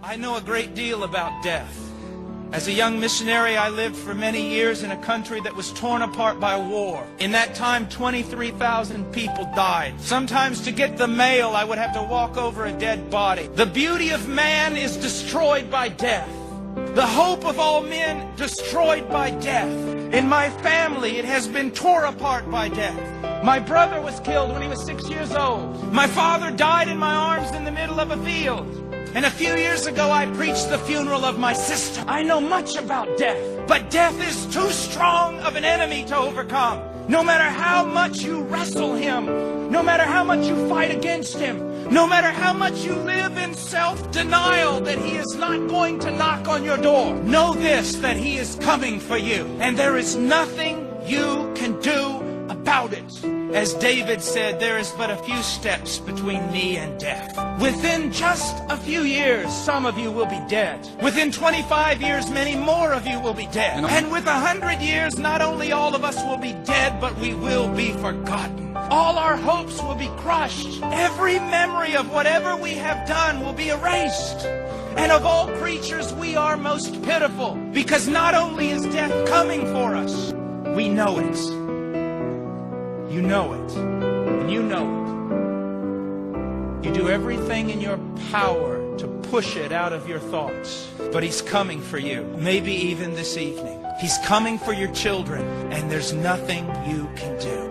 I know a great deal about death. As a young missionary, I lived for many years in a country that was torn apart by war. In that time, 23,000 people died. Sometimes to get the mail, I would have to walk over a dead body. The beauty of man is destroyed by death. The hope of all men destroyed by death. In my family, it has been torn apart by death. My brother was killed when he was 6 years old. My father died in my arms in the middle of a field. And a few years ago, I preached the funeral of my sister. I know much about death, but death is too strong of an enemy to overcome. No matter how much you wrestle him, no matter how much you fight against him, no matter how much you live in self-denial that he is not going to knock on your door, know this, that he is coming for you. And there is nothing you can do about it. As David said, there is but a few steps between me and death. Within just a few years, some of you will be dead. Within 25 years, many more of you will be dead. And with 100 years, not only all of us will be dead, but we will be forgotten. All our hopes will be crushed. Every memory of whatever we have done will be erased. And of all creatures, we are most pitiful, because not only is death coming for us, we know it. You know it, and you know it. You do everything in your power to push it out of your thoughts. But he's coming for you, maybe even this evening. He's coming for your children, and there's nothing you can do.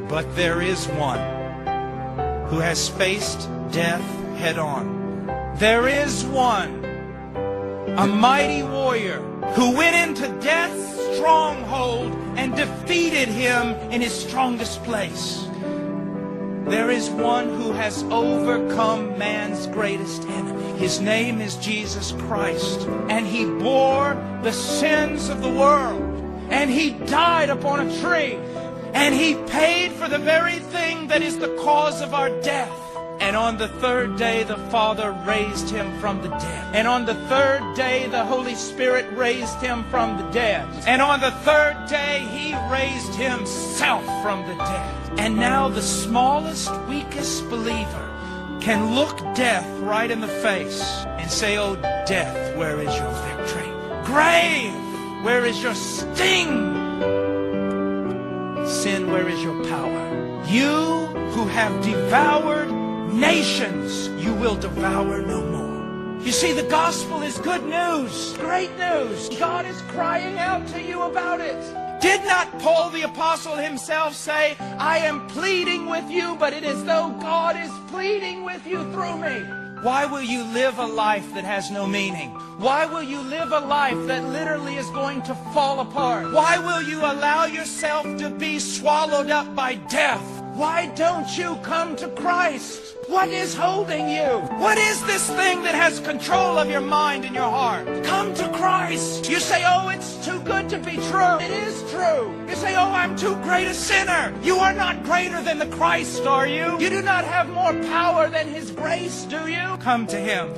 But there is one who has faced death head on. There is one, a mighty warrior, who went into death's stronghold and defeated him in his strongest place. There is one who has overcome man's greatest enemy. His name is Jesus Christ, and he bore the sins of the world, and he died upon a tree, and he paid for the very thing that is the cause of our death. And on the third day, the Father raised him from the dead. And on the third day, the Holy Spirit raised him from the dead. And on the third day, he raised himself from the dead. And now the smallest, weakest believer can look death right in the face and say, "Oh, death, where is your victory? Grave, where is your sting? Sin, where is your power? You who have devoured nations, you will devour no more." You see, the gospel is good news, great news. God is crying out to you about it. Did not Paul the apostle himself say, "I am pleading with you, but it is though God is pleading with you through me"? Why will you live a life that has no meaning? Why will you live a life that literally is going to fall apart? Why will you allow yourself to be swallowed up by death? Why don't you come to Christ? What is holding you? What is this thing that has control of your mind and your heart? Come to Christ. You say, "Oh, it's too good to be true." It is true. You say, "Oh, I'm too great a sinner." You are not greater than the Christ, are you? You do not have more power than his grace, do you? Come to him.